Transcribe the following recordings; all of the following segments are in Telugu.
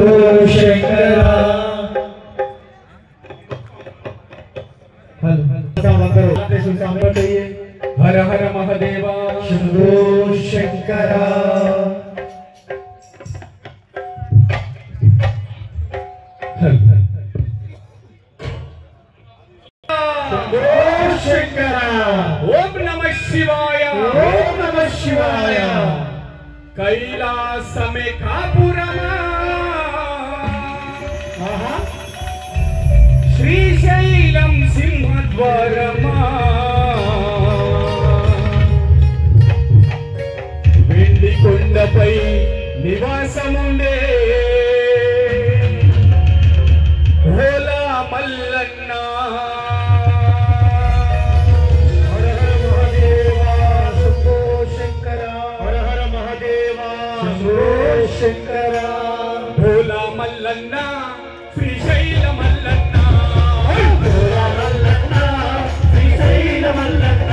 శంకరా हर हर महादेवा शंभो शंकरा शंभो शंकरा ओम नमः शिवाय ओम नमः शिवाय कैलासमे कापुरमा श्रीशैलम सिंहद्वारमा కొండపై నివాసముండే భోలా మల్లన్న హర హర మహాదేవా శంభో శంకర హర హర మహాదేవా శంభో శంకర భోలా మల్లన్న శ్రీశైల మల్లన్న భోలా మల్లన్న శ్రీశైల మల్లన్న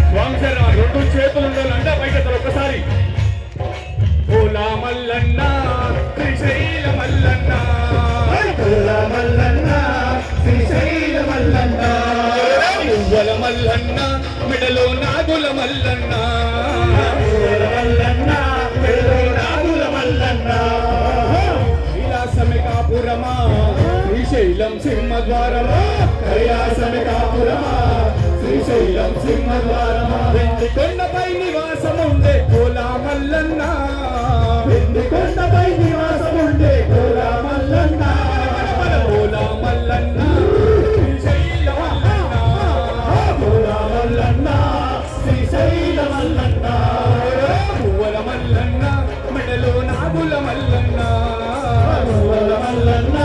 స్వామి రెండు చేతులు ఉండాలంటే ఒకసారి భోలా మల్లన్న శ్రీశైల మల్లన్న భోలా మల్లన్న శ్రీశైల మల్లన్న పువ్వల మల్లన్న మెడలో నాగుల మల్లన్న పువ్వల మల్లన్న మెడలో నాగుల మల్లన్న కైలాసమే కాపురమా శ్రీశైలం సింహద్వారమా కైలాసమే కాపురమా శ్రీశైలం సింహద్వారమా వెండి కొండపై నివాసముండే భోలా మల్లన్న వెండి కొండపై నివాసముండే భోలా మల్లన్న భోలా మల్లన్న శ్రీశైల మల్లన్న భోలా మల్లన్న శ్రీశైల మల్లన్న పువ్వల మల్లన్న మెడలో నాగుల మల్లన్న పువ్వల మల్లన్న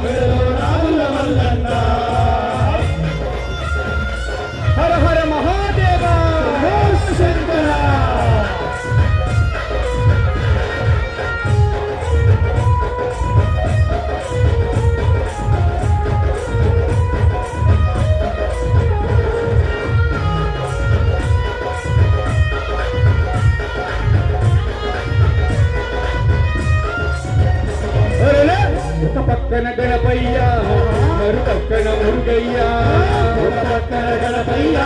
మెడలో నాగుల మల్లన్న हर हर महादेवा शंकरा ఒక పక్కన గణపయ్య మరు పక్కన మురుగయ్య ఒక పక్కన గణపయ్య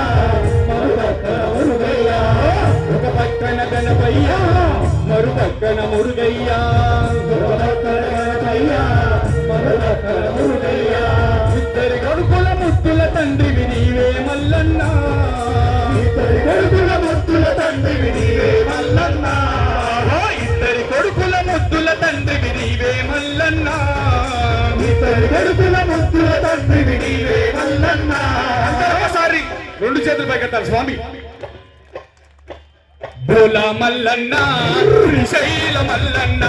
మరు పక్కన మురుగయ్య ఒక పక్కన గణపయ్య మరు పక్కన మురుగయ్య ఒక పక్కన గణపయ్య మరు పక్కన మురుగయ్య ఇద్దరి కొడుకుల ముత్తుల తండ్రివి నీవే మల్లన్న ఇద్దరి కొడుకుల ముత్తుల తండ్రివి నీవే మల్లన్న ఇద్దరి కొడుకుల ముద్దుల తండ్రివి నీవే మల్లన్న ఇద్దరి కొడుకుల ముద్దుల తండ్రివి నీవే మల్లన్న ఒకసారి రెండు చేతులు పైకెత్తాలి స్వామి భోలా మల్లన్న శ్రీశైల మల్లన్న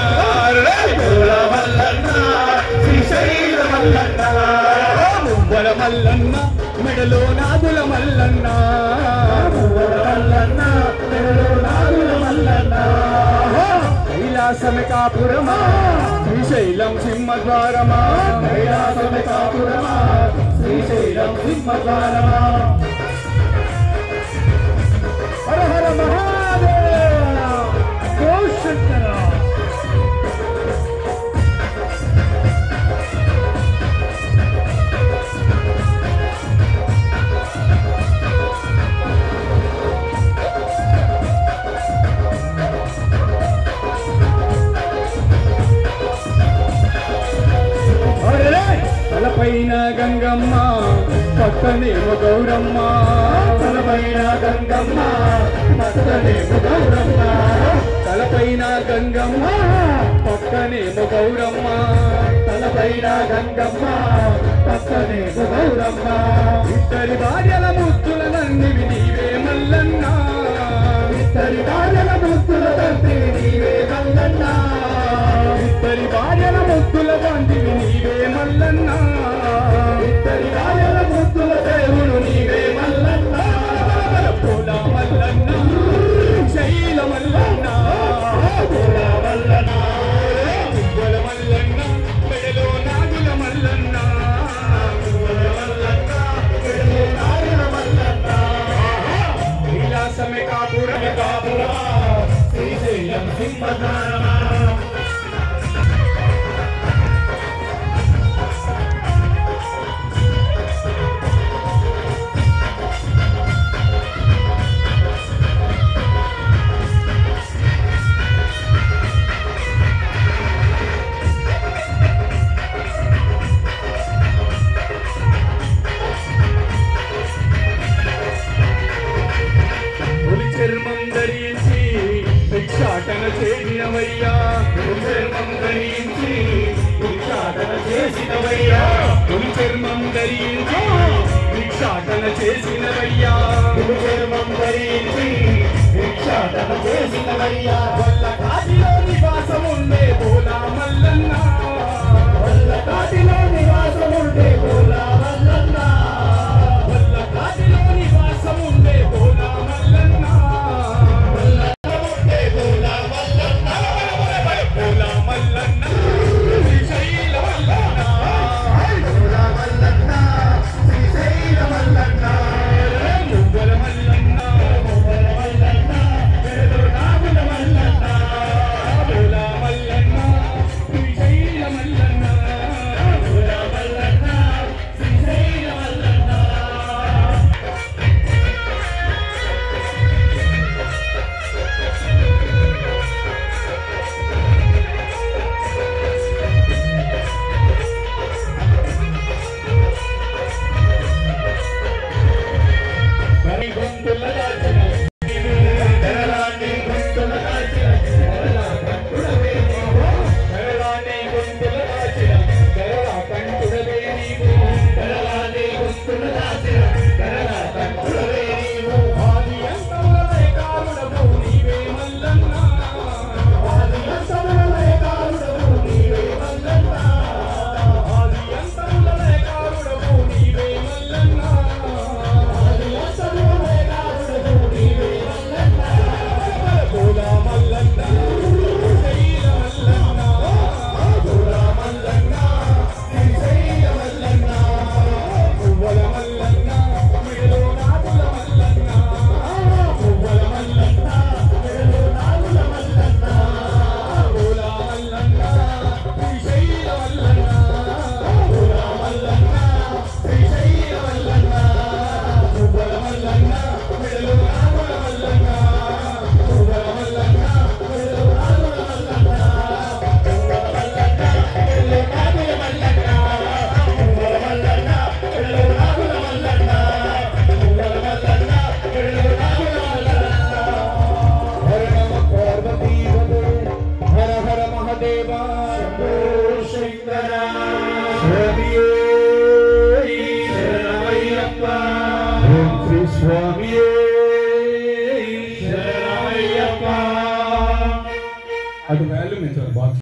భోలా మల్లన్న శ్రీశైల మల్లన్న మువ్వల మల్లన్న మెడలో నాగుల మల్లన్న మువ్వల మల్లన్న మెడలో నాగుల మల్లన్న కైలాసమే కాపురమా శ్రీశైలం సింహద్వారమా కైలాసమే కాపురమా శ్రీశైలం సింహద్వారమా హర హర మహాదేవ శంకర తలపైన గంగమ్మ పక్కనేమో గౌరమ్మ తలపైన గంగమ్మ పక్కనేమో గౌరమ్మ తలపైన గంగమ్మ పక్కనేమో గౌరమ్మ తలపైన గంగమ్మ పక్కనేమో గౌరమ్మ ఇద్దరి భార్యల ముద్దుల నందివి నీవే మల్లన్న ఇద్దరి భార్యల ముద్దుల తండ్రివి నీవే మల్లన్న ఇద్దరి భార్యల ముద్దుల తండ్రివి నీవే మల్లన్న ఇద్దరి భార్యల ముద్దుల దేవుడు నీవే మల్లన్న భోలా మల్లన్న శైల మల్లన్న భోలా మల్లన్న భోల మల్లన్న మెడలో నాగుల మల్లన్న భోల మల్లన్న మెడలో నాగుల మల్లన్న కైలాసమే కాపురమే కాపురమా శ్రీశైలం సింహద్వారమా చేసినవయ్యా పులి చర్మం ధరించి భిక్షాటన చేసినవయ్యా పులి చర్మం ధరించి భిక్షాటన చేసినవయ్యా వల్ల కాటిలో నివాసం ఉండే బోలా మల్లన్న వల్ల కాటిలో నివాసం ఉండే బోలా మల్లన్న వల్ల కాటిలో నివాసం ఉండే బోలా మల్లన్న వల్ల ఉండే బోలా మల్లన్న బోలా మల్లన్న శ్రీశైల మల్లన్న బోలా మల్లన్న శ్రీశైల మల్లన్న మువ్వల మల్లన్న మువ్వల మల్లన్న వెరలో నాగుల మల్లన్న బోలా మల్లన్న శ్రీశైల మల్లన్న బోలా మల్లన్న శ్రీశైల మల్లన్న మరి గొంతుల దాచిన తెరలాని గొంతుల దాచిన తెరలా కంటుడవే నీవు తెరలాని గొంతుల దాచిన తెరలా కంటుడవే నీవు తెరలాని గొంతుల దాచిన తెరలా కంటుడవే నీవు ఆది అంతములై కారుడవు నీవే మల్లన్న ఆది అంతములై కారుడవు నీవే మల్లన్న ఆది అంతములై కారుడవు నీవే మల్లన్న బోలా మల్లన్న శ్రీశైల మల్లన్న బోలా మల్లన్న శ్రీశైల మల్లన్న మువ్వల మల్లన్న మిడలో నాగుల మల్లన్న మువ్వల మల్లన్న మిడలో నాగుల మల్లన్న బోలా మల్లన్న శ్రీశైల మల్లన్న బోలా మల్లన్న శ్రీశైల మల్లన్న మువ్వల మల్లన్న మిడలో నాగుల మల్లన్న మువ్వల మల్లన్న మిడలో నాగుల మల్లన్న మువ్వల మల్లన్న మిడలో నాగుల మల్లన్న మువ్వల మల్లన్న మిడలో నాగుల మల్లన్న మువ్వల మల్లన్న మిడలో నాగుల మల్లన్న హర నమ పార్వతీపదే హర హర మహదేవ శంభో శంకర స్వామియే శరణమయ్యప్ప ఓం శ్రీ స్వామియే శరణమయ్యప్ప అటు వేలు మీ బాక్స్